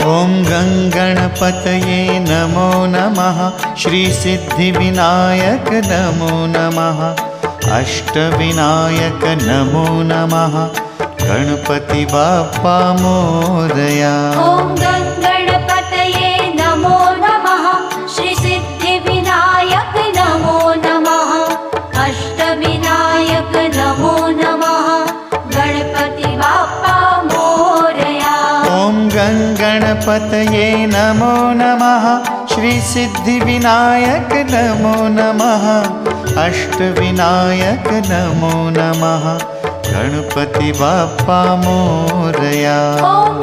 ॐ गणपतये नमो नमः। श्री सिद्धिविनायक नमो नमः। अष्टविनायक नमो नमः। गणपति बाप्पा मोरया। ॐ गणपतये नमो नमः। श्री सिद्धिविनायक नमो नमः। अष्टविनायक नमो नमः। गणपति बाप्पा मोरया। ॐ गणपतये नमो नमः। श्री सिद्धिविनायक नमो नमः। अष्टविनायक नमो नमः। गणपति बाप्पा मोरया। ॐ